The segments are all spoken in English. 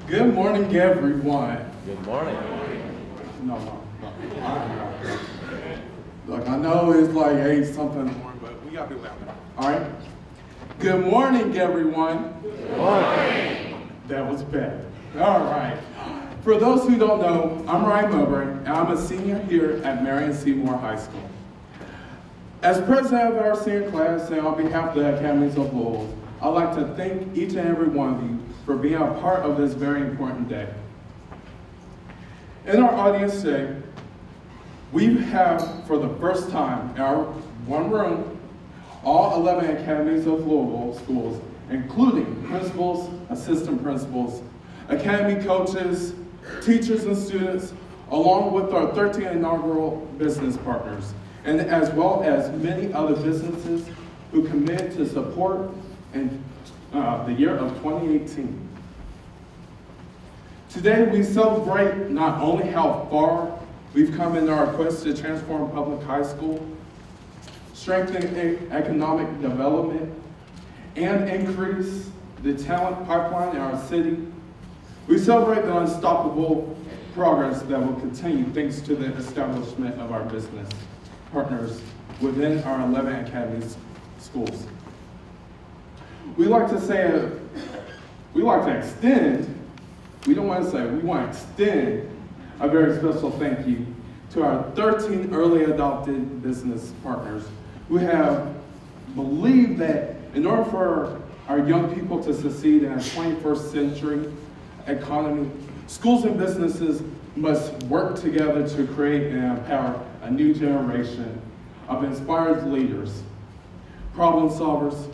Good morning, everyone. Good morning. No. Look, I know it's like 8 something in the morning, but we gotta do that. All right. Good morning, everyone. Good morning. That was better. All right. For those who don't know, I'm Ryan Mowbray, and I'm a senior here at Marion Seymour High School. As president of our senior class and on behalf of the Academies of Louisville, I'd like to thank each and every one of you for being a part of this very important day. In our audience today, we have, for the first time in our one room, all 11 Academies of Louisville schools, including principals, assistant principals, academy coaches, teachers and students, along with our 13 inaugural business partners, and as well as many other businesses who committed to support in the year of 2018. Today we celebrate not only how far we've come in our quest to transform public high school, strengthen economic development, and increase the talent pipeline in our city. We celebrate the unstoppable progress that will continue thanks to the establishment of our business partners within our 11 Academies schools. We like to extend, we don't want to say, we want to extend a very special thank you to our 13 early adopted business partners who have believed that in order for our young people to succeed in a 21st century economy, schools and businesses must work together to create and empower a new generation of inspired leaders, problem solvers,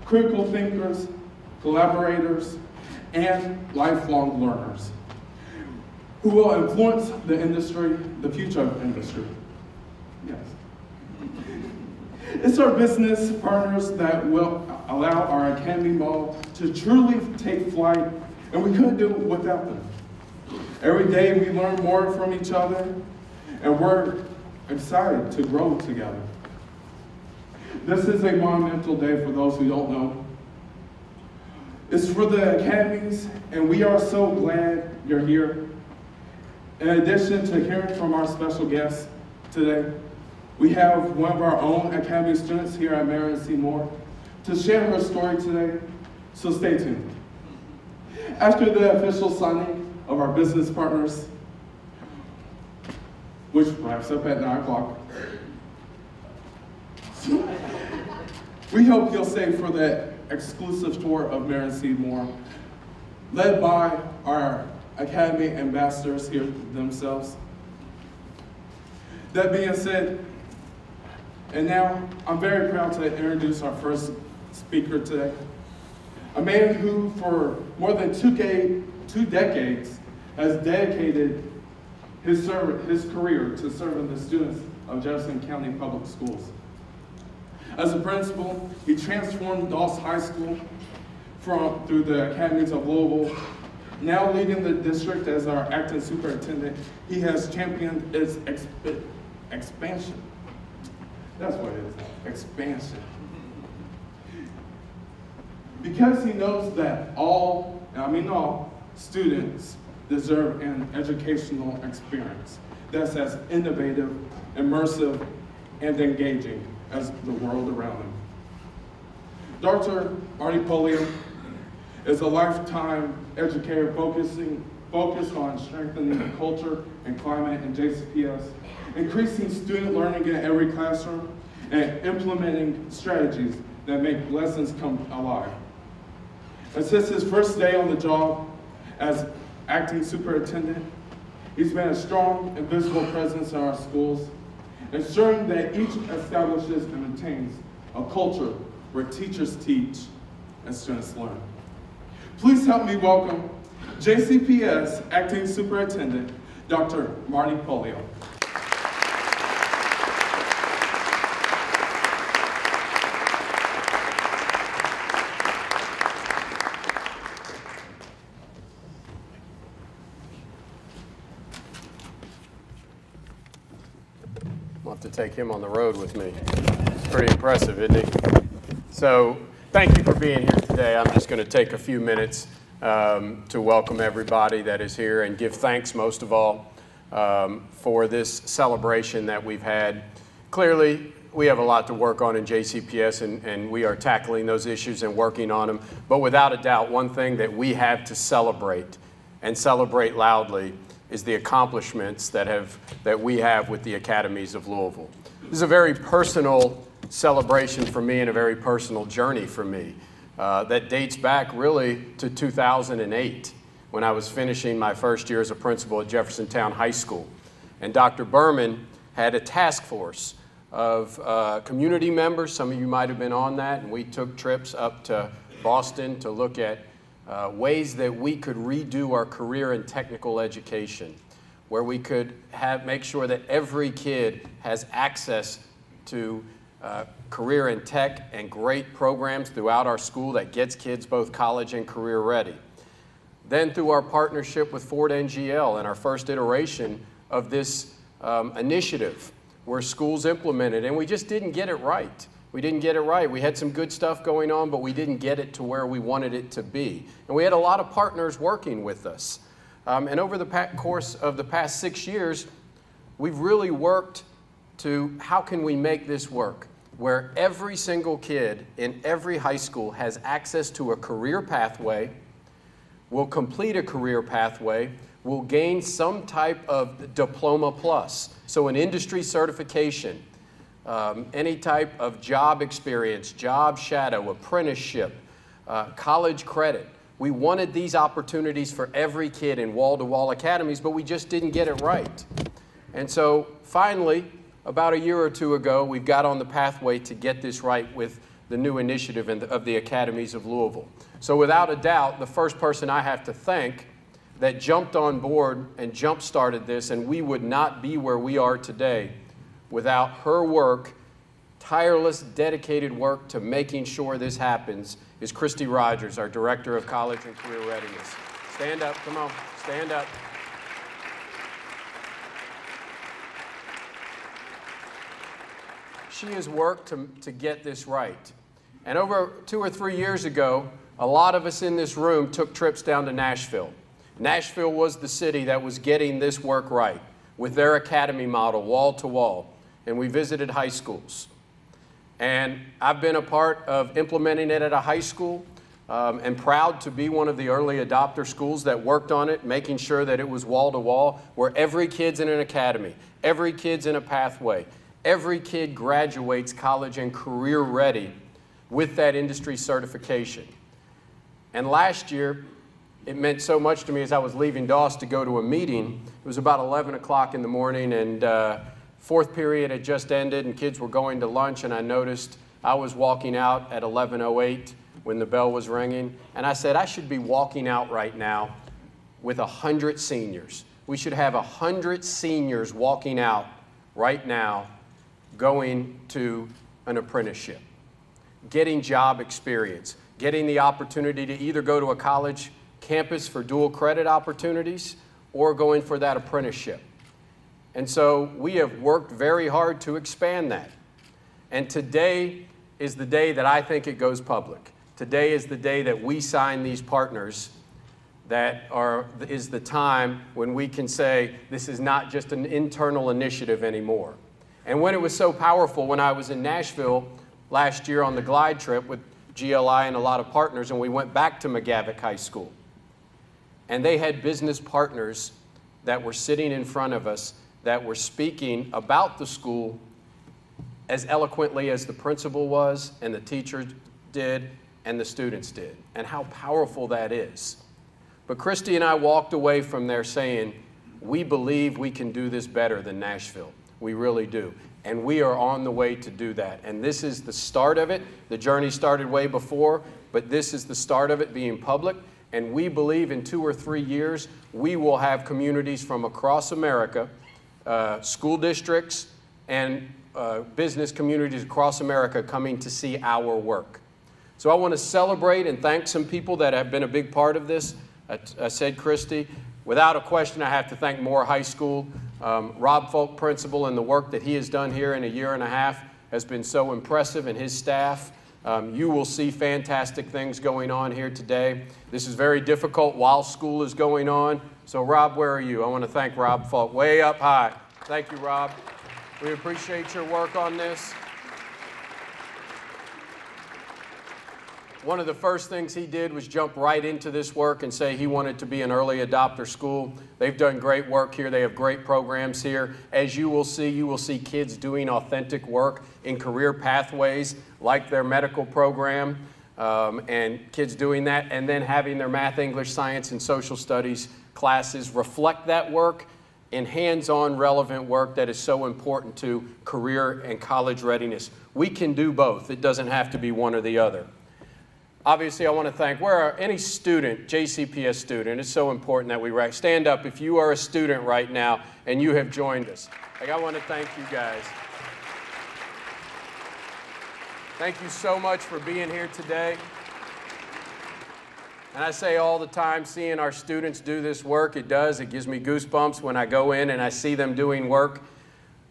critical thinkers, collaborators, and lifelong learners who will influence the industry, the future of industry. Yes. It's our business partners that will allow our Academy model to truly take flight, and we couldn't do it without them. Every day we learn more from each other, and we're excited to grow together. This is a monumental day for those who don't know. It's for the academies, and we are so glad you're here. In addition to hearing from our special guests today, we have one of our own Academy students here at Marion Seymour to share her story today, so stay tuned. After the official signing of our business partners, which wraps up at 9 o'clock, we hope you'll stay for that exclusive tour of Marion Seymour, led by our Academy ambassadors here themselves. That being said, and now I'm very proud to introduce our first speaker today, a man who for more than 2 decades has dedicated his career to serving the students of Jefferson County Public Schools. As a principal, he transformed Dawes High School through the Academies of Louisville. Now leading the district as our acting superintendent, he has championed its expansion. That's what it is, expansion. Because he knows that all students deserve an educational experience that's as innovative, immersive, and engaging as the world around them. Dr. Marty Pollio is a lifetime educator focused on strengthening the culture and climate in JCPS, increasing student learning in every classroom, and implementing strategies that make lessons come alive. And since his first day on the job as acting superintendent, he's been a strong and visible presence in our schools, ensuring that each establishes and maintains a culture where teachers teach and students learn. Please help me welcome JCPS Acting Superintendent, Dr. Marty Pollio. I'll have to take him on the road with me. It's pretty impressive, isn't he? So thank you for being here today. I'm just going to take a few minutes to welcome everybody that is here and give thanks most of all for this celebration that we've had. Clearly, we have a lot to work on in JCPS, and we are tackling those issues and working on them. But without a doubt, one thing that we have to celebrate, and celebrate loudly, is the accomplishments that we have with the Academies of Louisville. This is a very personal celebration for me and a very personal journey for me that dates back really to 2008 when I was finishing my first year as a principal at Jefferson High School. And Dr. Berman had a task force of community members. Some of you might have been on that, and we took trips up to Boston to look at ways that we could redo our career and technical education, where we could make sure that every kid has access to career and tech and great programs throughout our school that gets kids both college and career ready. Then through our partnership with Ford NGL and our first iteration of this initiative, where schools implemented, and we just didn't get it right. We didn't get it right. We had some good stuff going on, but we didn't get it to where we wanted it to be. And we had a lot of partners working with us. And over the course of the past 6 years, we've really worked to how can we make this work, where every single kid in every high school has access to a career pathway, will complete a career pathway, will gain some type of diploma plus. So an industry certification, any type of job experience, job shadow, apprenticeship, college credit. We wanted these opportunities for every kid in wall-to-wall academies, but we just didn't get it right. And so finally, about a year or two ago, we've got on the pathway to get this right with the new initiative of the Academies of Louisville. So without a doubt, the first person I have to thank that jumped on board and jump-started this, and we would not be where we are today without her work, tireless, dedicated work to making sure this happens, is Christy Rogers, our Director of College and Career Readiness. Stand up, come on, stand up. She has worked to get this right. And over 2 or 3 years ago, a lot of us in this room took trips down to Nashville. Nashville was the city that was getting this work right with their academy model, wall to wall. And we visited high schools. And I've been a part of implementing it at a high school and proud to be one of the early adopter schools that worked on it, making sure that it was wall to wall, where every kid's in an academy, every kid's in a pathway, every kid graduates college and career ready with that industry certification. And last year, it meant so much to me as I was leaving Doss to go to a meeting. It was about 11 o'clock in the morning, and fourth period had just ended, and kids were going to lunch, and I noticed I was walking out at 11:08 when the bell was ringing, and I said, I should be walking out right now with 100 seniors. We should have 100 seniors walking out right now going to an apprenticeship, getting job experience, getting the opportunity to either go to a college campus for dual credit opportunities or going for that apprenticeship. And so we have worked very hard to expand that. And today is the day that I think it goes public. Today is the day that we sign these partners is the time when we can say this is not just an internal initiative anymore. And when it was so powerful, when I was in Nashville last year on the glide trip with GLI and a lot of partners, and we went back to McGavock High School. And they had business partners that were sitting in front of us that were speaking about the school as eloquently as the principal was, and the teachers did, and the students did, and how powerful that is. But Christy and I walked away from there saying, we believe we can do this better than Nashville. We really do. And we are on the way to do that. And this is the start of it. The journey started way before, but this is the start of it being public. And we believe in 2 or 3 years, we will have communities from across America, school districts, and business communities across America coming to see our work. So I want to celebrate and thank some people that have been a big part of this. I said Christy. Without a question, I have to thank Moore High School. Rob Folk, principal, and the work that he has done here in a year and a half has been so impressive, and his staff. You will see fantastic things going on here today. This is very difficult while school is going on. So Rob, where are you? I want to thank Rob Falk, way up high. Thank you, Rob. We appreciate your work on this. One of the first things he did was jump right into this work and say he wanted to be an early adopter school. They've done great work here. They have great programs here. As you will see kids doing authentic work in career pathways like their medical program, and kids doing that, and then having their math, English, science, and social studies classes reflect that work in hands-on relevant work that is so important to career and college readiness. We can do both. It doesn't have to be one or the other. Obviously, I want to thank any student, JCPS student. It's so important that we stand up if you are a student right now and you have joined us. I want to thank you guys. Thank you so much for being here today. And I say all the time, seeing our students do this work, it gives me goosebumps when I go in and I see them doing work.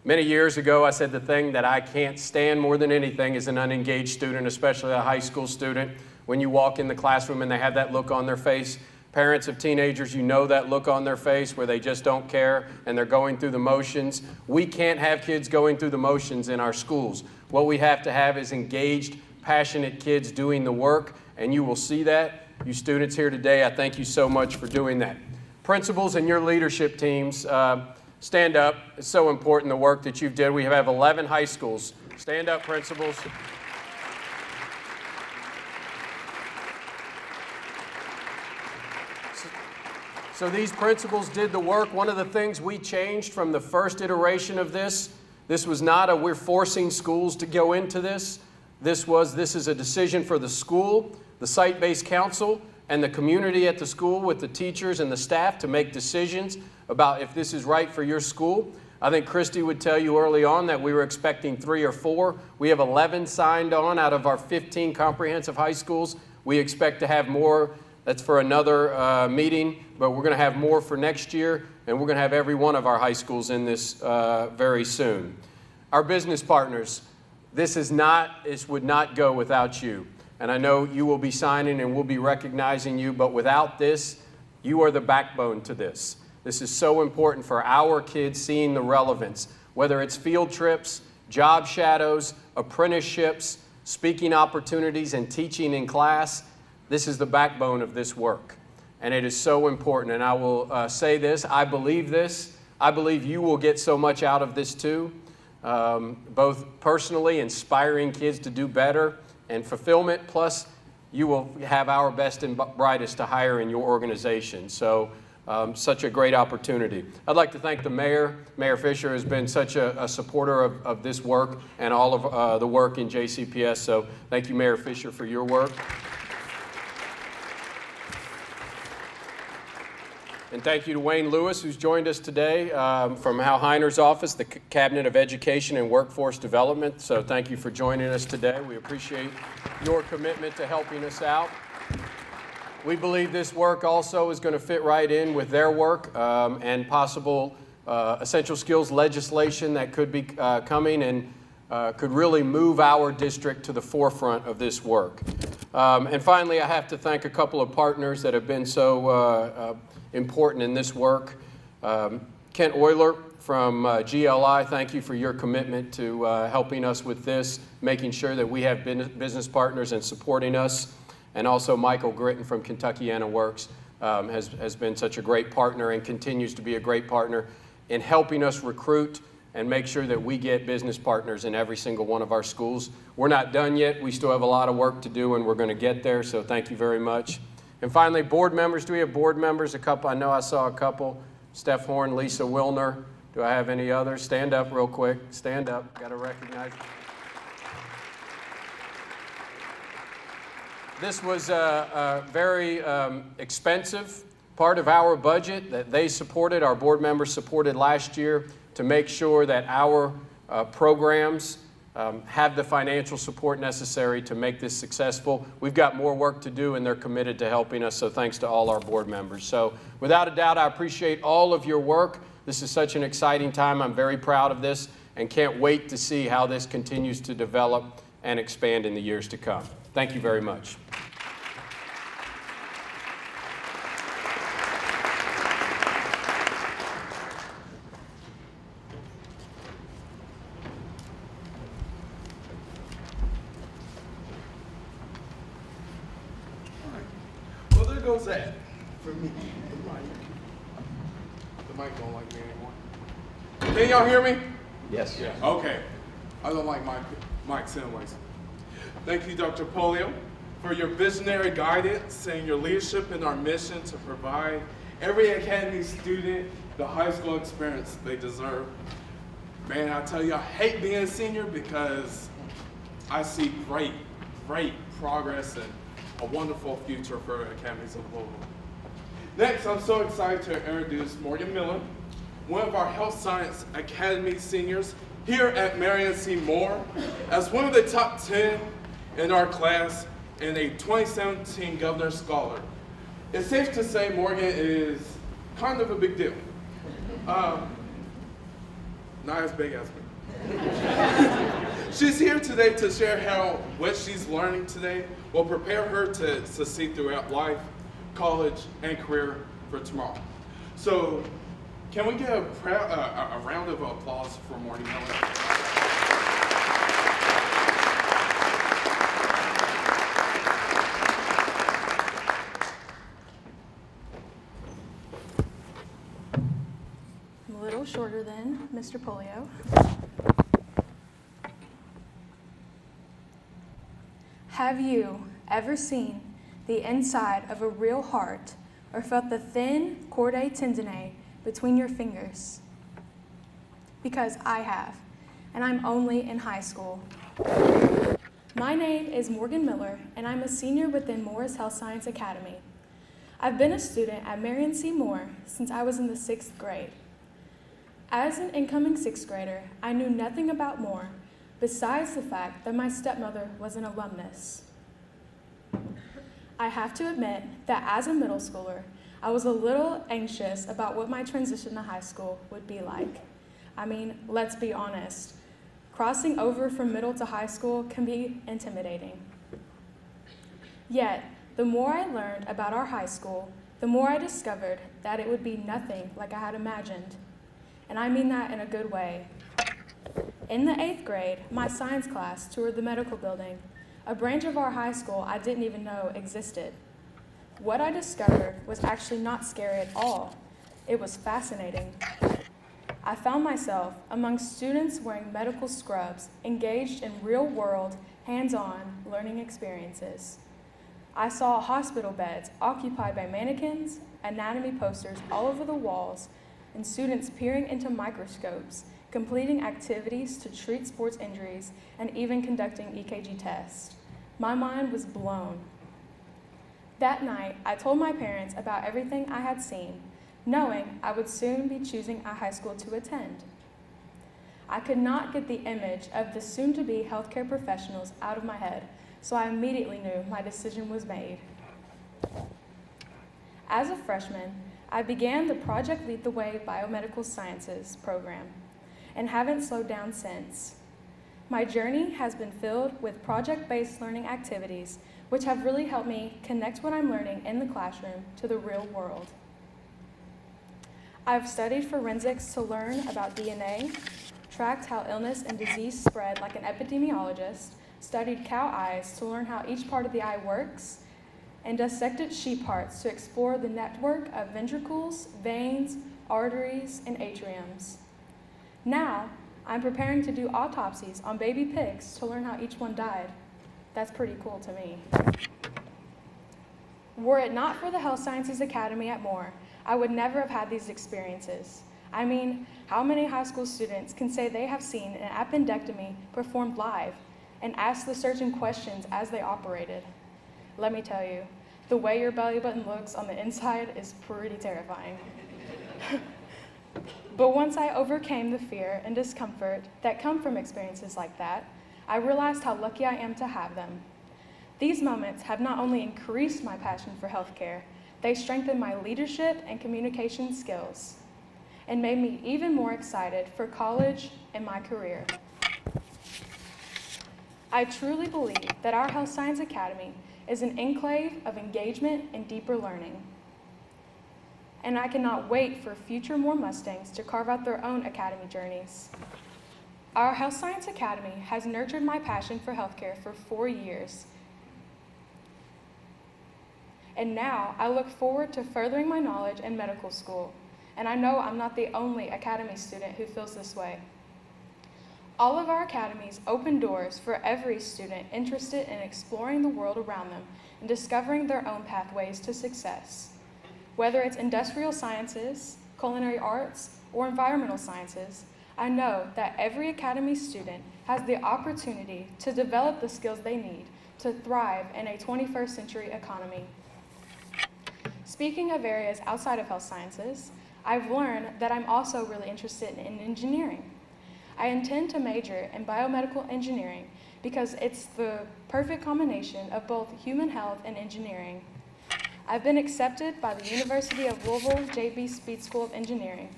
Many years ago, I said the thing that I can't stand more than anything is an unengaged student, especially a high school student. When you walk in the classroom and they have that look on their face, parents of teenagers, you know that look on their face where they just don't care and they're going through the motions. We can't have kids going through the motions in our schools. What we have to have is engaged, passionate kids doing the work, and you will see that. You students here today, I thank you so much for doing that. Principals and your leadership teams, stand up. It's so important, the work that you've done. We have 11 high schools. Stand up, principals. So these principals did the work. One of the things we changed from the first iteration of this was not we're forcing schools to go into this. This is a decision for the school, the site-based council, and the community at the school with the teachers and the staff to make decisions about if this is right for your school. I think Christy would tell you early on that we were expecting 3 or 4. We have 11 signed on out of our 15 comprehensive high schools. We expect to have more. That's for another meeting, but we're going to have more for next year, and we're going to have every one of our high schools in this very soon. Our business partners, this would not go without you. And I know you will be signing and we'll be recognizing you, but without this, you are the backbone to this. This is so important for our kids seeing the relevance, whether it's field trips, job shadows, apprenticeships, speaking opportunities, and teaching in class. This is the backbone of this work, and it is so important. And I will say this, I believe this. I believe you will get so much out of this too, both personally, inspiring kids to do better, and fulfillment, plus you will have our best and brightest to hire in your organization. So such a great opportunity. I'd like to thank the mayor. Mayor Fisher has been such a supporter of this work and all of the work in JCPS. So thank you, Mayor Fisher, for your work. And thank you to Wayne Lewis, who's joined us today from Hal Heiner's office, the Cabinet of Education and Workforce Development. So thank you for joining us today. We appreciate your commitment to helping us out. We believe this work also is going to fit right in with their work and possible essential skills legislation that could be coming and could really move our district to the forefront of this work. And finally, I have to thank a couple of partners that have been so important in this work. Kent Euler from GLI, thank you for your commitment to helping us with this, making sure that we have business partners and supporting us. And also Michael Gritton from Kentuckiana Works has been such a great partner and continues to be a great partner in helping us recruit and make sure that we get business partners in every single one of our schools. We're not done yet. We still have a lot of work to do, and we're going to get there, so thank you very much. And finally, board members. Do we have board members? A couple. I know I saw a couple. Steph Horn, Lisa Wilner. Do I have any others? Stand up real quick. Stand up. Got to recognize. This was a very expensive part of our budget that they supported, our board members supported last year to make sure that our programs have the financial support necessary to make this successful. We've got more work to do, and they're committed to helping us, so thanks to all our board members. So without a doubt, I appreciate all of your work. This is such an exciting time. I'm very proud of this, and can't wait to see how this continues to develop and expand in the years to come. Thank you very much. Well, there goes that for me. The mic don't like me anymore. Can y'all hear me? Yes. Yeah. Okay. I don't like mics anyways. Thank you, Dr. Pollio, for your visionary guidance and your leadership in our mission to provide every Academy student the high school experience they deserve. Man, I tell you, I hate being a senior because I see great progress and a wonderful future for Academies of Louisville. Next, I'm so excited to introduce Morgan Miller, one of our Health Science Academy seniors here at Marion C. Moore, as one of the top 10 in our class and a 2017 Governor's Scholar. It's safe to say Morgan is kind of a big deal. Not as big as me. She's here today to share how what she's learning today will prepare her to succeed throughout life, college, and career for tomorrow. So, can we get a round of applause for Marty Miller? I'm a little shorter than Mr. Pollio. Have you ever seen the inside of a real heart or felt the thin chordae tendineae between your fingers? Because I have, and I'm only in high school. My name is Morgan Miller, and I'm a senior within Moore's Health Science Academy. I've been a student at Marion C. Moore since I was in the 6th grade. As an incoming 6th grader, I knew nothing about Moore besides the fact that my stepmother was an alumnus. I have to admit that as a middle schooler, I was a little anxious about what my transition to high school would be like. I mean, let's be honest. Crossing over from middle to high school can be intimidating. Yet, the more I learned about our high school, the more I discovered that it would be nothing like I had imagined. And I mean that in a good way. In the 8th grade, my science class toured the medical building, a branch of our high school I didn't even know existed. What I discovered was actually not scary at all. It was fascinating. I found myself among students wearing medical scrubs, engaged in real-world, hands-on learning experiences. I saw hospital beds occupied by mannequins, anatomy posters all over the walls, and students peering into microscopes, completing activities to treat sports injuries, and even conducting EKG tests. My mind was blown. That night, I told my parents about everything I had seen, knowing I would soon be choosing a high school to attend. I could not get the image of the soon-to-be healthcare professionals out of my head, so I immediately knew my decision was made. As a freshman, I began the Project Lead the Way Biomedical Sciences program, and haven't slowed down since. My journey has been filled with project-based learning activities, which have really helped me connect what I'm learning in the classroom to the real world. I've studied forensics to learn about DNA, tracked how illness and disease spread like an epidemiologist, studied cow eyes to learn how each part of the eye works, and dissected sheep hearts to explore the network of ventricles, veins, arteries, and atriums. Now, I'm preparing to do autopsies on baby pigs to learn how each one died. That's pretty cool to me. Were it not for the Health Sciences Academy at Moore, I would never have had these experiences. I mean, how many high school students can say they have seen an appendectomy performed live and ask the surgeon questions as they operated? Let me tell you, the way your belly button looks on the inside is pretty terrifying. But once I overcame the fear and discomfort that come from experiences like that, I realized how lucky I am to have them. These moments have not only increased my passion for healthcare, they strengthened my leadership and communication skills. and made me even more excited for college and my career. I truly believe that our Health Science Academy is an enclave of engagement and deeper learning. And I cannot wait for future more Mustangs to carve out their own academy journeys. Our Health Science Academy has nurtured my passion for healthcare for 4 years. And now I look forward to furthering my knowledge in medical school. And I know I'm not the only Academy student who feels this way. All of our academies open doors for every student interested in exploring the world around them and discovering their own pathways to success. Whether it's industrial sciences, culinary arts, or environmental sciences, I know that every Academy student has the opportunity to develop the skills they need to thrive in a 21st century economy. Speaking of areas outside of health sciences, I've learned that I'm also really interested in engineering. I intend to major in biomedical engineering because it's the perfect combination of both human health and engineering. I've been accepted by the University of Louisville JB Speed School of Engineering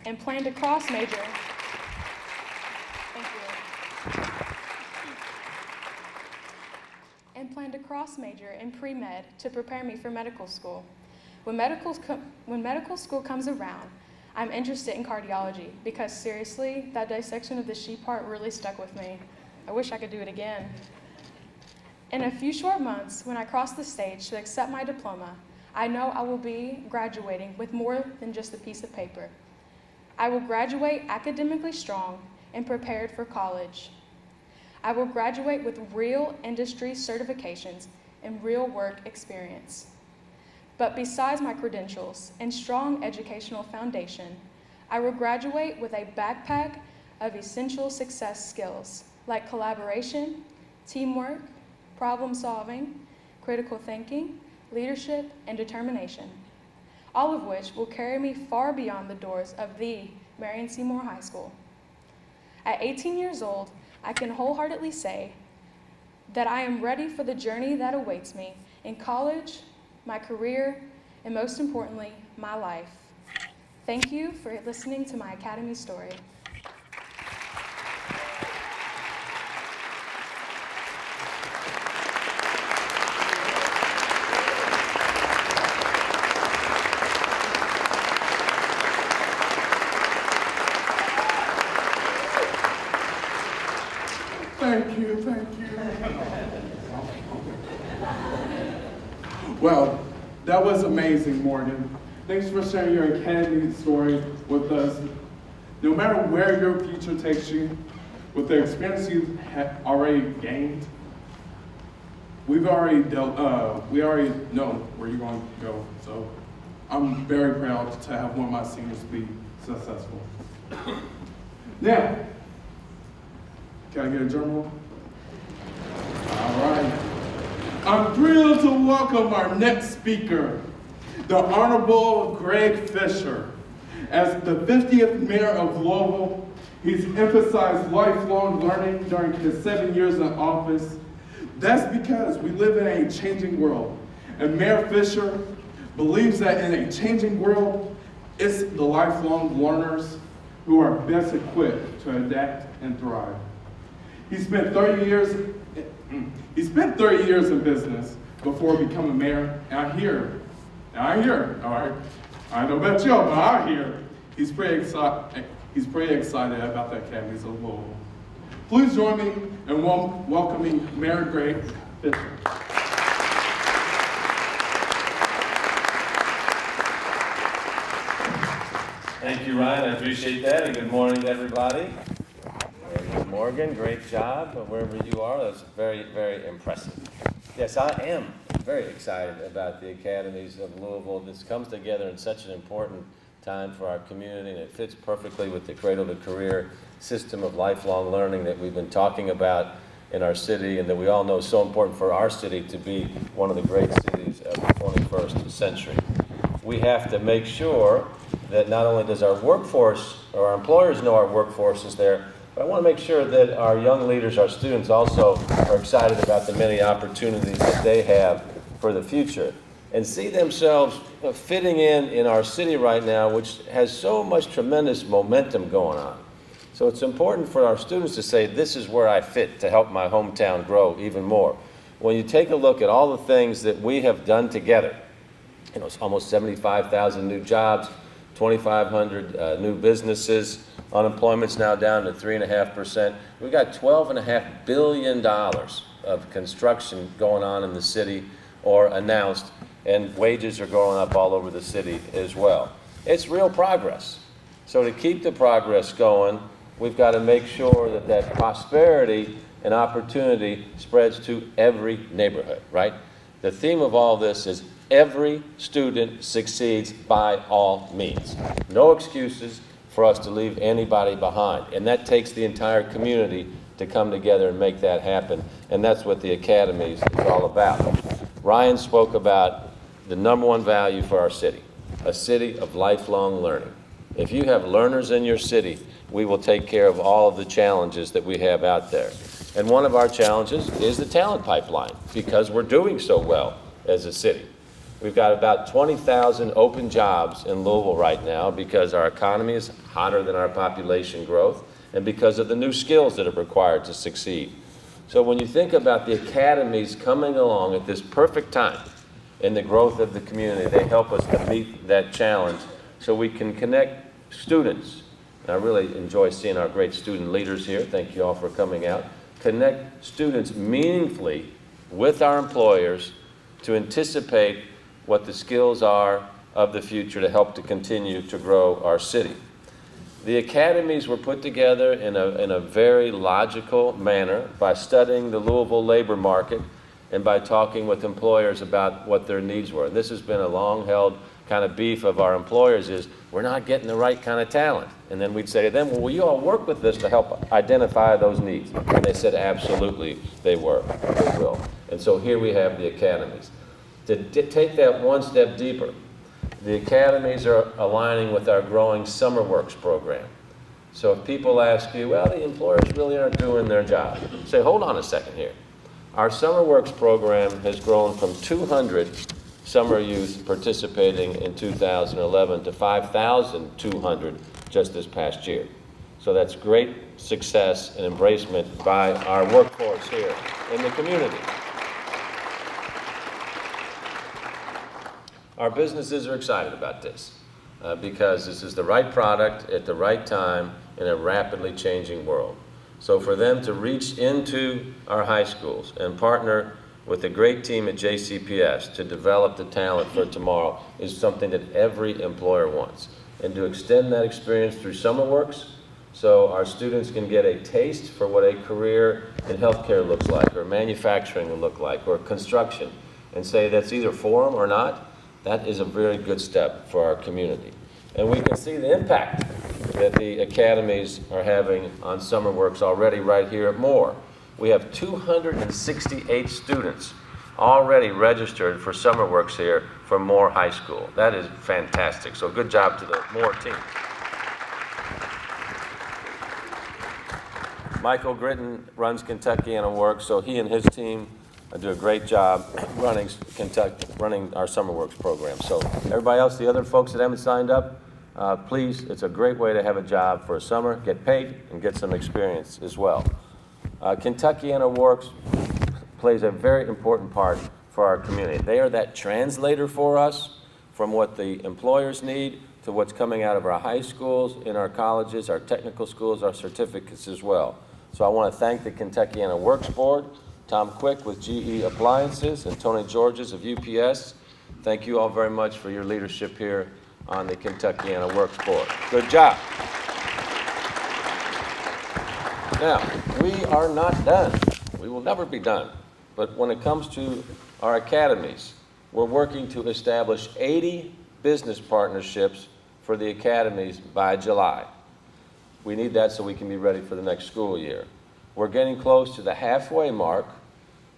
and plan to cross-major. Thank you. And plan to cross-major in pre-med to prepare me for medical school. When medical school comes around, I'm interested in cardiology because seriously, that dissection of the sheep heart really stuck with me. I wish I could do it again. In a few short months, when I cross the stage to accept my diploma, I know I will be graduating with more than just a piece of paper. I will graduate academically strong and prepared for college. I will graduate with real industry certifications and real work experience. But besides my credentials and strong educational foundation, I will graduate with a backpack of essential success skills like collaboration, teamwork, problem solving, critical thinking, leadership, and determination, all of which will carry me far beyond the doors of the Marion Seymour High School. At 18 years old, I can wholeheartedly say that I am ready for the journey that awaits me in college, my career, and most importantly, my life. Thank you for listening to my Academy story. Thank you, thank you. Well, that was amazing, Morgan. Thanks for sharing your Academy story with us. No matter where your future takes you, with the experience you've already gained, we already know where you're going to go. So I'm very proud to have one of my seniors be successful. Now, can I get a drum roll? All right. I'm thrilled to welcome our next speaker, the Honorable Greg Fisher. As the 50th Mayor of Louisville, he's emphasized lifelong learning during his 7 years in office. That's because we live in a changing world, and Mayor Fisher believes that in a changing world, it's the lifelong learners who are best equipped to adapt and thrive. He spent 30 years in business before becoming mayor, and I hear, all right, I don't know about y'all, but I hear he's pretty excited about the Academies of Louisville. Please join me in welcoming Mayor Greg Fisher. Thank you, Ryan. I appreciate that, and good morning, everybody. Morgan, great job wherever you are. That's very, very impressive. Yes, I am very excited about the Academies of Louisville. This comes together in such an important time for our community, and it fits perfectly with the Cradle to Career system of lifelong learning that we've been talking about in our city, and that we all know is so important for our city to be one of the great cities of the 21st century. We have to make sure that not only does our workforce or our employers know our workforce is there, but I want to make sure that our young leaders, our students also are excited about the many opportunities that they have for the future. and see themselves fitting in our city right now, which has so much tremendous momentum going on. So it's important for our students to say, this is where I fit to help my hometown grow even more. When you take a look at all the things that we have done together, you know, it's almost 75,000 new jobs, 2,500 new businesses, unemployment's now down to 3.5%. We've got $12.5 billion of construction going on in the city or announced, and wages are going up all over the city as well. It's real progress. So to keep the progress going, we've got to make sure that that prosperity and opportunity spreads to every neighborhood, right? The theme of all this is every student succeeds by all means. No excuses for us to leave anybody behind. And that takes the entire community to come together and make that happen. And that's what the Academies is all about. Ryan spoke about the #1 value for our city, a city of lifelong learning. If you have learners in your city, we will take care of all of the challenges that we have out there. And one of our challenges is the talent pipeline, because we're doing so well as a city. We've got about 20,000 open jobs in Louisville right now because our economy is hotter than our population growth and because of the new skills that are required to succeed. So when you think about the academies coming along at this perfect time in the growth of the community, they help us to meet that challenge so we can connect students. And I really enjoy seeing our great student leaders here. Thank you all for coming out. Connect students meaningfully with our employers to anticipate what the skills are of the future to help to continue to grow our city. The academies were put together in a very logical manner by studying the Louisville labor market and by talking with employers about what their needs were. And this has been a long-held kind of beef of our employers is we're not getting the right kind of talent. And then we'd say to them, well, will you all work with us to help identify those needs? And they said, absolutely, they will. And so here we have the academies. To take that one step deeper, the academies are aligning with our growing Summer Works program. So if people ask you, well, the employers really aren't doing their job, say, hold on a second here. Our Summer Works program has grown from 200 summer youth participating in 2011 to 5,200 just this past year. So that's great success and embracement by our workforce here in the community. Our businesses are excited about this because this is the right product at the right time in a rapidly changing world. So for them to reach into our high schools and partner with a great team at JCPS to develop the talent for tomorrow is something that every employer wants. And to extend that experience through Summer Works so our students can get a taste for what a career in healthcare looks like, or manufacturing will look like, or construction, and say that's either for them or not, that is a very good step for our community. And we can see the impact that the academies are having on Summer Works already right here at Moore. We have 268 students already registered for Summer Works here from Moore High School. That is fantastic. So good job to the Moore team. Michael Gritton runs Kentuckiana Works, so he and his team do a great job running our Summer Works program. So everybody else, the other folks that haven't signed up, please, it's a great way to have a job for a summer, get paid, and get some experience as well. Kentuckiana Works plays a very important part for our community. They are that translator for us from what the employers need to what's coming out of our high schools, in our colleges, our technical schools, our certificates as well. So I want to thank the Kentuckiana Works Board, Tom Quick with GE Appliances, and Tony Georges of UPS. Thank you all very much for your leadership here on the Kentuckiana Works Board. Good job. Now, we are not done. We will never be done. But when it comes to our academies, we're working to establish 80 business partnerships for the academies by July. We need that so we can be ready for the next school year. We're getting close to the halfway mark.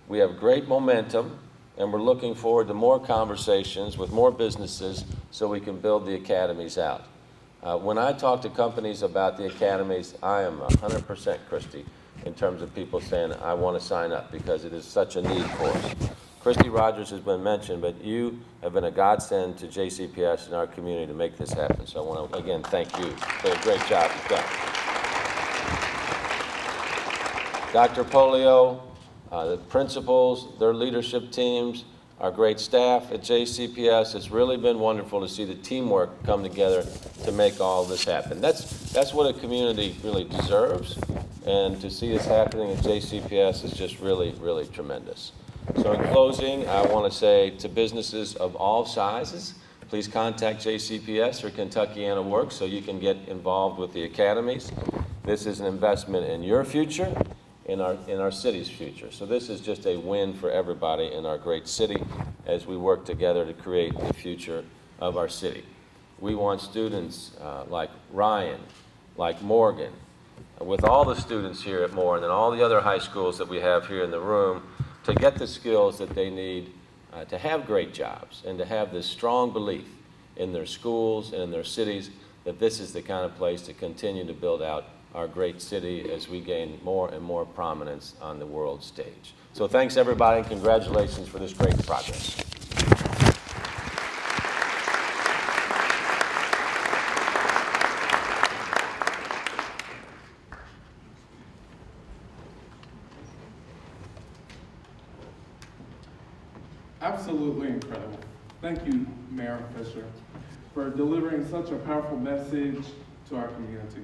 We have great momentum, and we're looking forward to more conversations with more businesses so we can build the academies out. When I talk to companies about the academies, I am 100% Christy in terms of people saying, I want to sign up because it is such a need for us. Christy Rogers has been mentioned, but you have been a godsend to JCPS and our community to make this happen. So I want to, again, thank you for the great job you've done. Dr. Pollio, the principals, their leadership teams, our great staff at JCPS, it's really been wonderful to see the teamwork come together to make all this happen. That's what a community really deserves, and to see this happening at JCPS is just really, really tremendous. So in closing, I want to say to businesses of all sizes, please contact JCPS or Kentuckiana Works so you can get involved with the academies. This is an investment in your future, in our city's future. So this is just a win for everybody in our great city as we work together to create the future of our city. We want students like Ryan, like Morgan, with all the students here at Moore and then all the other high schools that we have here in the room, to get the skills that they need to have great jobs and to have this strong belief in their schools and in their cities that this is the kind of place to continue to build out our great city as we gain more and more prominence on the world stage. So thanks everybody and congratulations for this great progress. Absolutely incredible. Thank you, Mayor Fisher, for delivering such a powerful message to our community.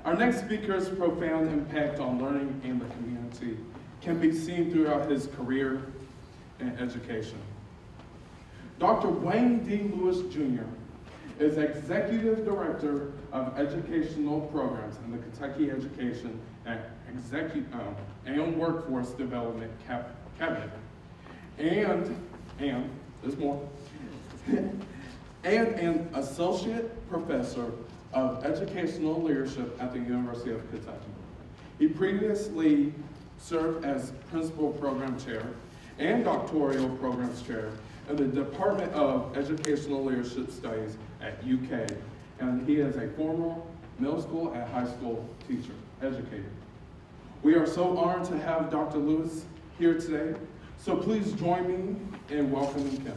Our next speaker's profound impact on learning and the community can be seen throughout his career in education. Dr. Wayne D. Lewis, Jr. is Executive Director of Educational Programs in the Kentucky Education and Workforce Development Cabinet. And there's more, and an Associate Professor of Educational Leadership at the University of Kentucky. He previously served as Principal Program Chair and Doctoral Programs Chair in the Department of Educational Leadership Studies at UK, and he is a former middle school and high school teacher, educator. We are so honored to have Dr. Lewis here today. So please join me in welcoming him.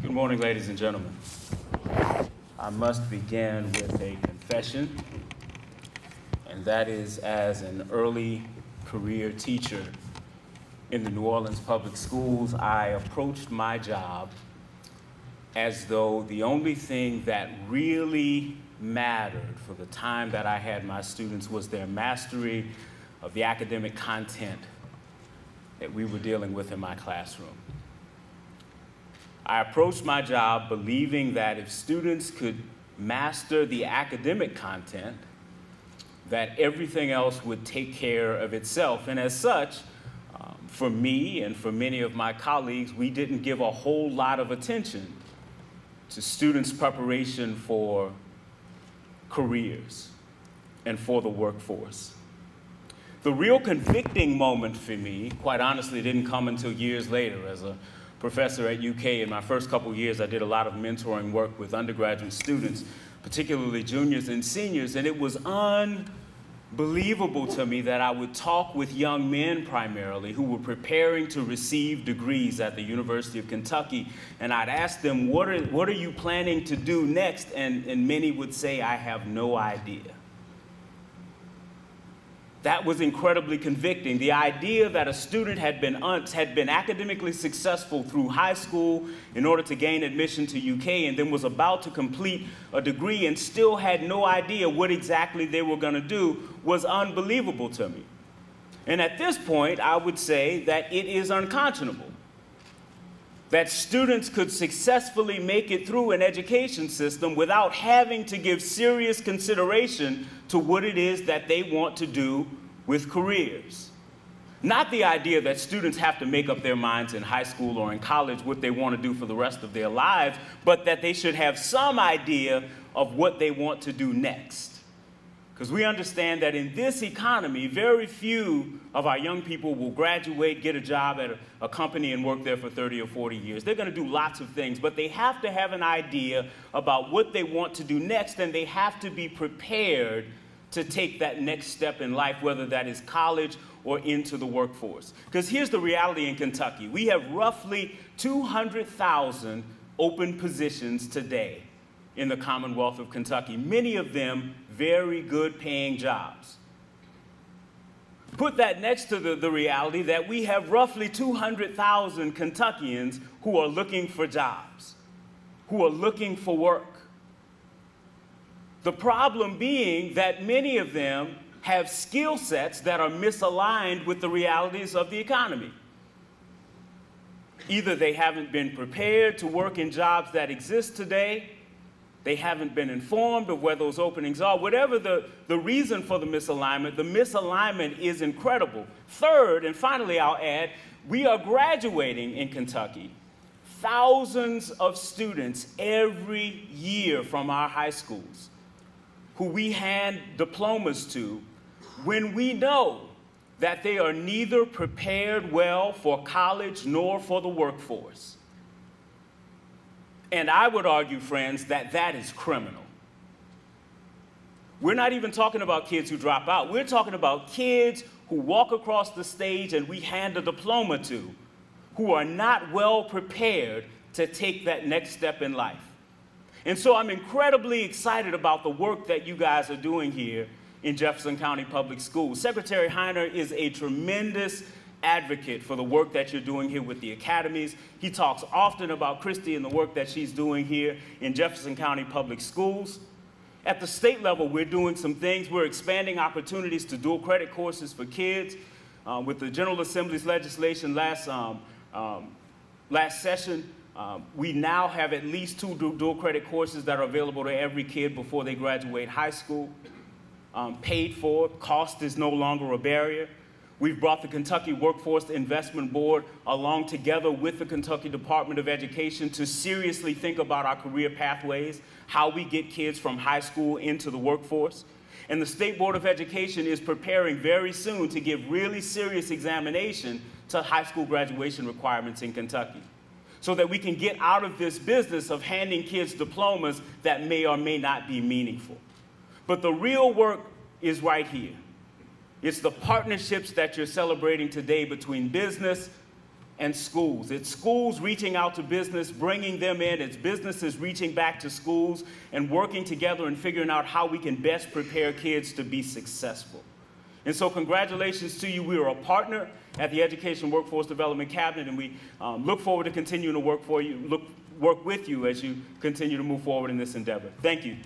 Good morning, ladies and gentlemen. I must begin with a confession, and that is, as an early career teacher in the New Orleans Public Schools, I approached my job as though the only thing that really mattered for the time that I had my students was their mastery of the academic content that we were dealing with in my classroom. I approached my job believing that if students could master the academic content, that everything else would take care of itself. And as such, for me and for many of my colleagues, we didn't give a whole lot of attention to students' preparation for careers and for the workforce. The real convicting moment for me, quite honestly, didn't come until years later. As a professor at UK, in my first couple years, I did a lot of mentoring work with undergraduate students, particularly juniors and seniors, and it was unbelievable to me that I would talk with young men primarily who were preparing to receive degrees at the University of Kentucky, and I'd ask them, what are you planning to do next? And many would say, I have no idea. That was incredibly convicting. The idea that a student had been academically successful through high school in order to gain admission to UK and then was about to complete a degree and still had no idea what exactly they were going to do was unbelievable to me. And at this point, I would say that it is unconscionable that students could successfully make it through an education system without having to give serious consideration to what it is that they want to do with careers. Not the idea that students have to make up their minds in high school or in college what they want to do for the rest of their lives, but that they should have some idea of what they want to do next. Because we understand that in this economy, very few of our young people will graduate, get a job at a company and work there for 30 or 40 years. They're going to do lots of things, but they have to have an idea about what they want to do next, and they have to be prepared to take that next step in life, whether that is college or into the workforce. Because here's the reality in Kentucky. We have roughly 200,000 open positions today in the Commonwealth of Kentucky, many of them very good paying jobs. Put that next to the reality that we have roughly 200,000 Kentuckians who are looking for jobs, who are looking for work. The problem being that many of them have skill sets that are misaligned with the realities of the economy. Either they haven't been prepared to work in jobs that exist today, they haven't been informed of where those openings are. Whatever the reason for the misalignment is incredible. Third, and finally I'll add, we are graduating in Kentucky thousands of students every year from our high schools who we hand diplomas to when we know that they are neither prepared well for college nor for the workforce. And I would argue, friends, that that is criminal. We're not even talking about kids who drop out. We're talking about kids who walk across the stage and we hand a diploma to, who are not well prepared to take that next step in life. And so I'm incredibly excited about the work that you guys are doing here in Jefferson County Public Schools. Secretary Heiner is a tremendous advocate for the work that you're doing here with the academies. He talks often about Christy and the work that she's doing here in Jefferson County Public Schools. At the state level, we're doing some things. We're expanding opportunities to dual credit courses for kids. With the General Assembly's legislation last session, we now have at least 2 dual credit courses that are available to every kid before they graduate high school. Paid for, cost is no longer a barrier. We've brought the Kentucky Workforce Investment Board along together with the Kentucky Department of Education to seriously think about our career pathways, how we get kids from high school into the workforce. And the State Board of Education is preparing very soon to give really serious examination to high school graduation requirements in Kentucky, so that we can get out of this business of handing kids diplomas that may or may not be meaningful. But the real work is right here. It's the partnerships that you're celebrating today between business and schools. It's schools reaching out to business, bringing them in. It's businesses reaching back to schools and working together and figuring out how we can best prepare kids to be successful. And so congratulations to you. We are a partner at the Education Workforce Development Cabinet, and we look forward to continuing to work with you as you continue to move forward in this endeavor. Thank you.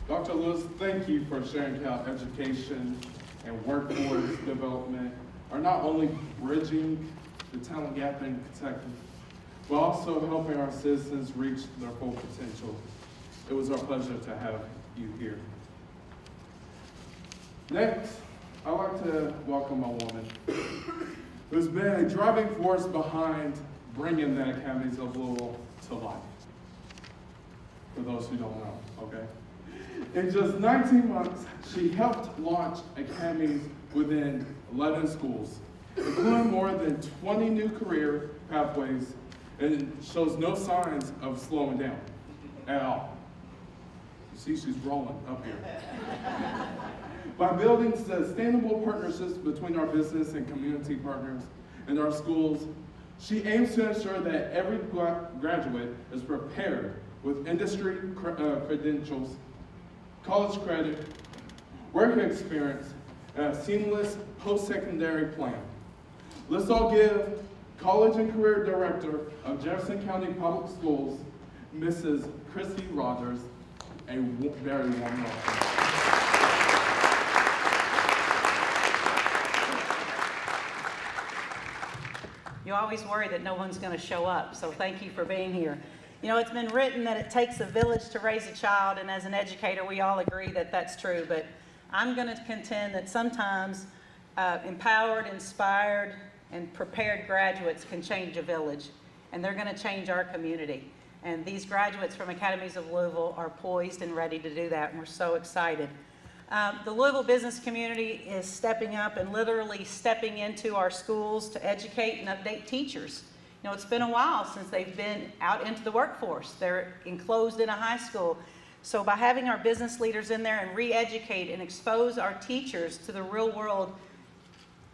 Dr. Lewis, thank you for sharing how education and workforce development are not only bridging the talent gap in Kentucky, but also helping our citizens reach their full potential. It was our pleasure to have you here. Next, I'd like to welcome a woman who's been a driving force behind bringing the Academies of Louisville to life. For those who don't know, okay? In just 19 months, she helped launch academies within 11 schools, including more than 20 new career pathways, and shows no signs of slowing down at all. You see, she's rolling up here. By building sustainable partnerships between our business and community partners and our schools, she aims to ensure that every graduate is prepared with industry credentials, college credit, work experience, and a seamless post-secondary plan. Let's all give College and Career Director of Jefferson County Public Schools, Mrs. Christy Rogers, a very warm welcome. You always worry that no one's going to show up, so thank you for being here. You know, it's been written that it takes a village to raise a child, and as an educator, we all agree that that's true, but I'm going to contend that sometimes Empowered, inspired, and prepared graduates can change a village, and they're going to change our community. And these graduates from Academies of Louisville are poised and ready to do that, and we're so excited. The Louisville business community is stepping up and literally stepping into our schools to educate and update teachers. You know, it's been a while since they've been out into the workforce. They're enclosed in a high school. So by having our business leaders in there and re-educate and expose our teachers to the real world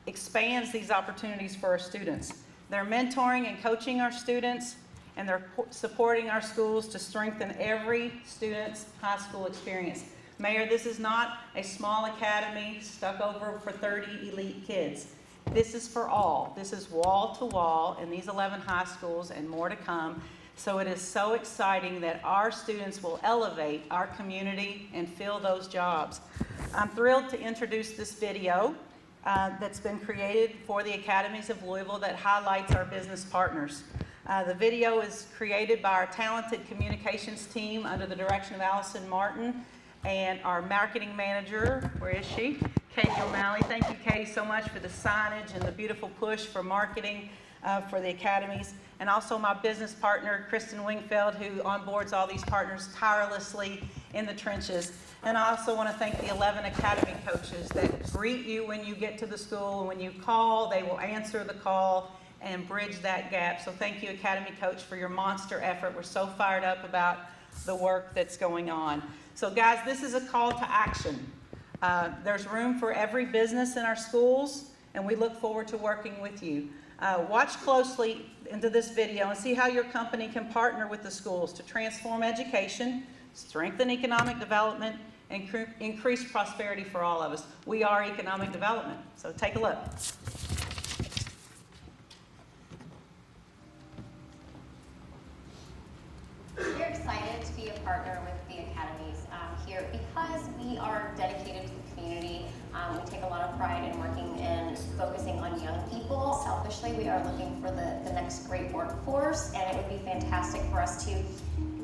expands these opportunities for our students. They're mentoring and coaching our students, and they're supporting our schools to strengthen every student's high school experience. Mayor, this is not a small academy stuck over for 30 elite kids. This is for all. This is wall to wall in these 11 high schools and more to come. So it is so exciting that our students will elevate our community and fill those jobs. I'm thrilled to introduce this video that's been created for the Academies of Louisville that highlights our business partners. The video is created by our talented communications team under the direction of Allison Martin and our marketing manager, where is she? Katie O'Malley. Thank you, Katie, so much for the signage and the beautiful push for marketing for the academies. And also my business partner, Kristen Wingfield, who onboards all these partners tirelessly in the trenches. And I also want to thank the 11 Academy coaches that greet you when you get to the school. And when you call, they will answer the call and bridge that gap. So thank you, Academy Coach, for your monster effort. We're so fired up about the work that's going on. So guys, this is a call to action. There's room for every business in our schools, and we look forward to working with you. Watch closely into this video and see how your company can partner with the schools to transform education, strengthen economic development, and increase prosperity for all of us. We are economic development, so take a look. We're excited to be a partner with the academies here because we are dedicated to the community. We take a lot of pride in working and focusing on young people. Selfishly, we are looking for the next great workforce, and it would be fantastic for us to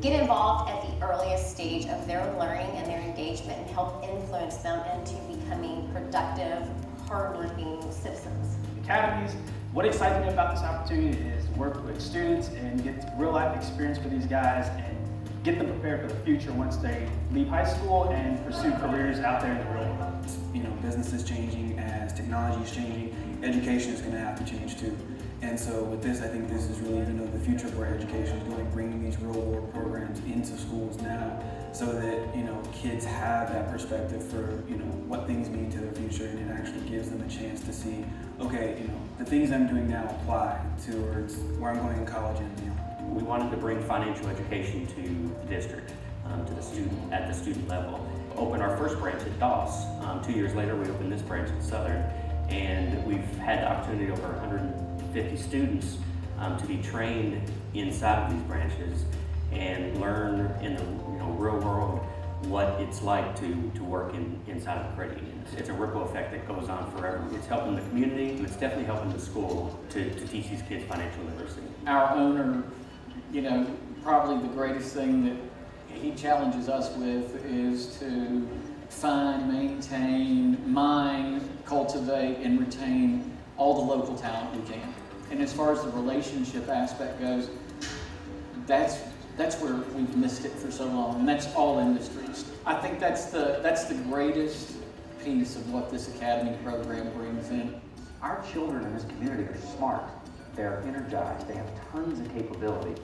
get involved at the earliest stage of their learning and their engagement and help influence them into becoming productive, hardworking citizens. Academies, what excites me about this opportunity is to work with students and get real life experience for these guys and get them prepared for the future once they leave high school and pursue careers out there in the real world. You know, business is changing, as technology is changing, education is going to have to change too. And so with this, I think this is really, you know, the future of where education is going, bringing these real world programs into schools now so that, you know, kids have that perspective for, you know, what things mean to their future, and it actually gives them a chance to see, okay, you know, the things I'm doing now apply towards where I'm going in college and beyond. We wanted to bring financial education to the district, to the student, at the student level. Opened our first branch at Doss. 2 years later, we opened this branch at Southern, and we've had the opportunity over 150 students to be trained inside of these branches and learn in the real world what it's like to work inside of credit unions. It's a ripple effect that goes on forever. It's helping the community, and it's definitely helping the school to teach these kids financial literacy. Our owner, you know, probably the greatest thing that he challenges us with is to find, maintain, mine, cultivate, and retain all the local talent we can. And as far as the relationship aspect goes, that's where we've missed it for so long, and that's all industries. I think that's the greatest piece of what this Academy program brings in. Our children in this community are smart, they're energized, they have tons of capability.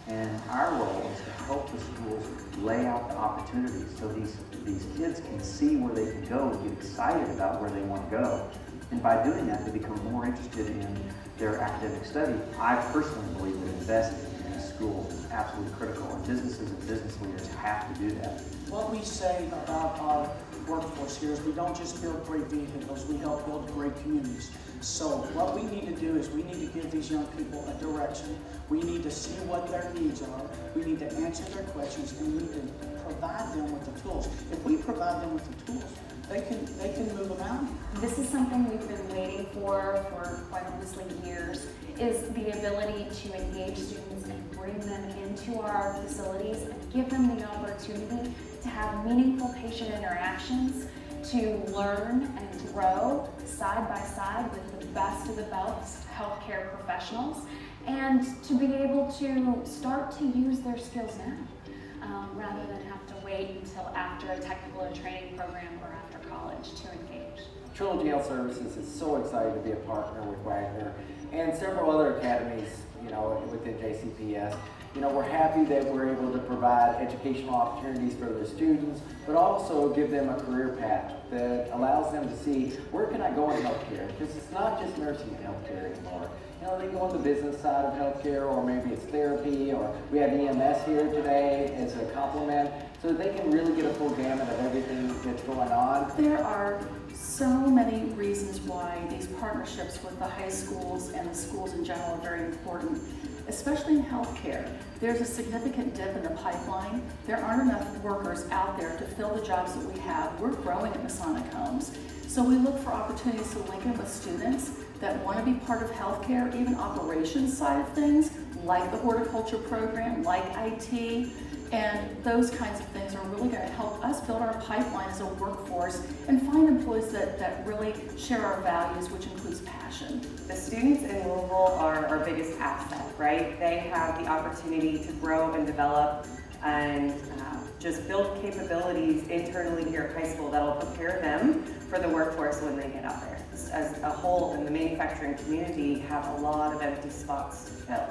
And our role is to help the schools lay out the opportunities so these kids can see where they can go and get excited about where they want to go. And by doing that, they become more interested in their academic study. I personally believe that investing in these schools is absolutely critical, and businesses and business leaders have to do that. What we say about our workforce here is we don't just build great vehicles, we help build great communities. So what we need to do is we need to give these young people a direction. We need to see what their needs are. We need to answer their questions, and we need to provide them with the tools. If we provide them with the tools, they can move them out. This is something we've been waiting for quite honestly years, is the ability to engage students and bring them into our facilities and give them the opportunity to have meaningful patient interactions to learn and grow side by side with the best of the best healthcare professionals, and to be able to start to use their skills now, rather than have to wait until after a technical or training program or after college to engage. Trilogy Health Services is so excited to be a partner with Wagner and several other academies, within JCPS. We're happy that we're able to provide educational opportunities for their students, but also give them a career path that allows them to see, where can I go in healthcare? Because it's not just nursing in healthcare anymore. They go on the business side of healthcare, or maybe it's therapy, or we have EMS here today as a complement, so that they can really get a full gamut of everything that's going on. There are so many reasons why these partnerships with the high schools and the schools in general are very important, especially in healthcare. There's a significant dip in the pipeline. There aren't enough workers out there to fill the jobs that we have. We're growing at Masonic Homes. So we look for opportunities to link in with students that want to be part of healthcare, even operations side of things, like the horticulture program, like IT, and those kinds of things are really going to help us build our pipeline as a workforce and find employees that really share our values, which includes passion. The students in Louisville are our biggest asset, right? They have the opportunity to grow and develop and just build capabilities internally here at high school that'll prepare them for the workforce when they get out there. As a whole, in the manufacturing community, have a lot of empty spots to fill.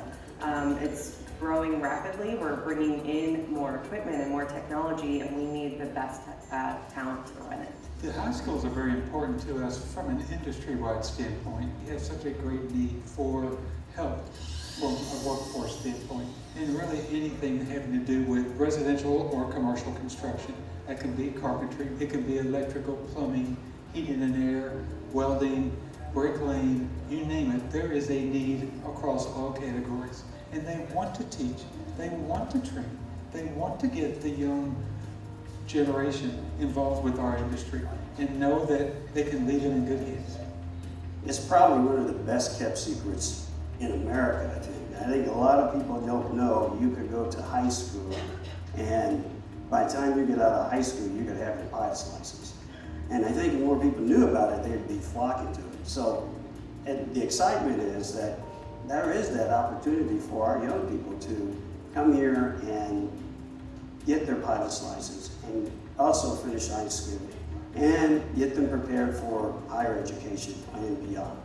It's growing rapidly. We're bringing in more equipment and more technology, and we need the best talent to run it. The high schools are very important to us from an industry-wide standpoint. We have such a great need for help from a workforce standpoint, and really anything having to do with residential or commercial construction. That can be carpentry, it can be electrical, plumbing, heating and air, welding, bricklaying, you name it. There is a need across all categories. And they want to teach, they want to train, they want to get the young generation involved with our industry and know that they can leave it in good hands. It's probably one of the best kept secrets in America, I think. I think a lot of people don't know you could go to high school, and by the time you get out of high school, you could have your pilot's license. And I think if more people knew about it, they'd be flocking to it. So the excitement is that there is that opportunity for our young people to come here and get their pilot's license and also finish high school and get them prepared for higher education and beyond.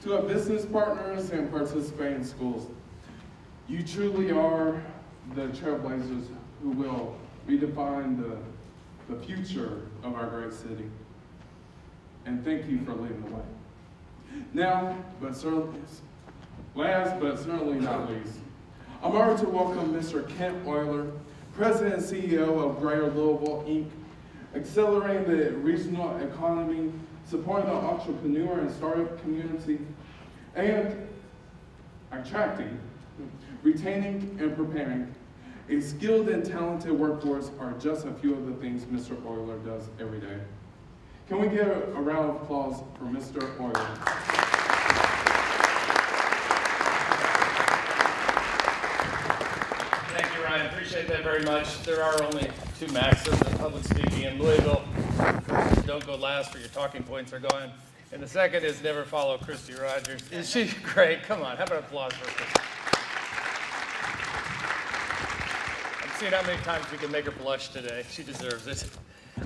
To our business partners and participating schools, you truly are the trailblazers who will redefine the future of our great city. And thank you for leading the way. Now, last but certainly not least, I'm honored to welcome Mr. Kent Euler, President and CEO of Greater Louisville, Inc., accelerating the regional economy, supporting the entrepreneur and startup community, and attracting, retaining, and preparing a skilled and talented workforce are just a few of the things Mr. Euler does every day. Can we give a round of applause for Mr. Euler? Thank you, Ryan. Appreciate that very much. There are only two maxims in public speaking in Louisville. Don't go last for your talking points are going. And the second is never follow Christy Rogers. Is she great? Come on, how about an applause for Christy? I'm seeing how many times we can make her blush today. She deserves it.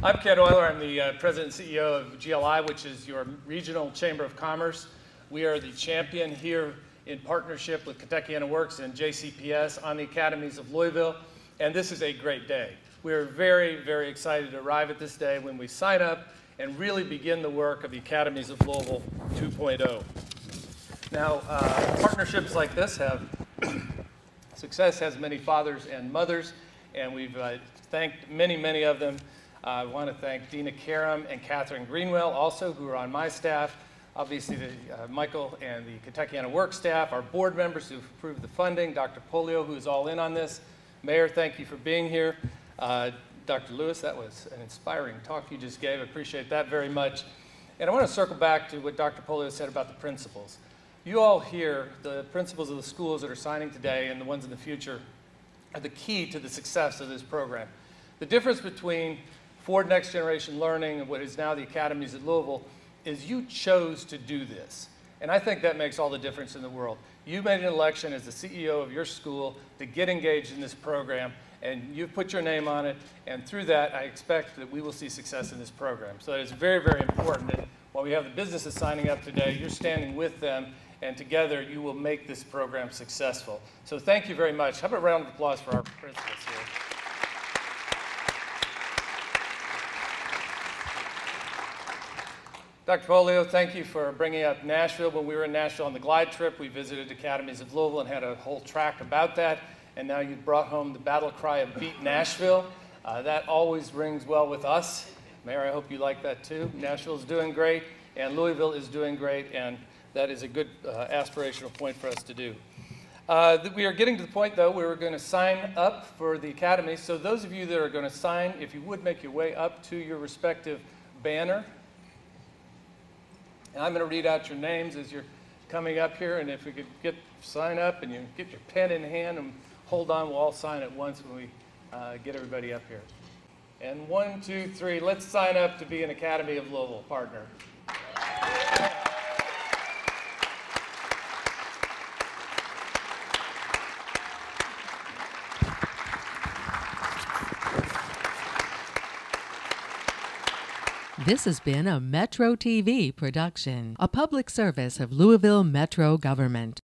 I'm Kent Euler. I'm the President and CEO of GLI, which is your regional chamber of commerce. We are the champion here in partnership with Kentuckiana Works and JCPS on the Academies of Louisville. And this is a great day. We're very, very excited to arrive at this day when we sign up and really begin the work of the Academies of Louisville 2.0. Now, partnerships like this have, success has many fathers and mothers, and we've thanked many, many of them. I want to thank Dina Karam and Catherine Greenwell also, who are on my staff, obviously Michael and the Kentuckiana Works staff, our board members who've approved the funding, Dr. Pollio, who is all in on this, Mayor, thank you for being here. Dr. Lewis, that was an inspiring talk you just gave. I appreciate that very much. And I want to circle back to what Dr. Pollio said about the principals. You all here, the principals of the schools that are signing today and the ones in the future, are the key to the success of this program. The difference between Ford Next Generation Learning and what is now the Academies at Louisville is you chose to do this. And I think that makes all the difference in the world. You made an election as the CEO of your school to get engaged in this program, and you've put your name on it, and through that, I expect that we will see success in this program. So it's very, very important that while we have the businesses signing up today, you're standing with them, and together you will make this program successful. So thank you very much. How about a round of applause for our principals here? Dr. Pollio, thank you for bringing up Nashville. When we were in Nashville on the glide trip, we visited Academies of Louisville and had a whole track about that. And now you brought home the battle cry of Beat Nashville. That always rings well with us. Mayor, I hope you like that too. Nashville's doing great, and Louisville is doing great, and that is a good aspirational point for us to do. We are getting to the point, though, where we're going to sign up for the Academy. So those of you that are going to sign, if you would make your way up to your respective banner. And I'm going to read out your names as you're coming up here, and if we could sign up and you get your pen in hand and hold on, we'll all sign at once when we get everybody up here. And 1, 2, 3, let's sign up to be an Academy of Louisville partner. This has been a Metro TV production, a public service of Louisville Metro government.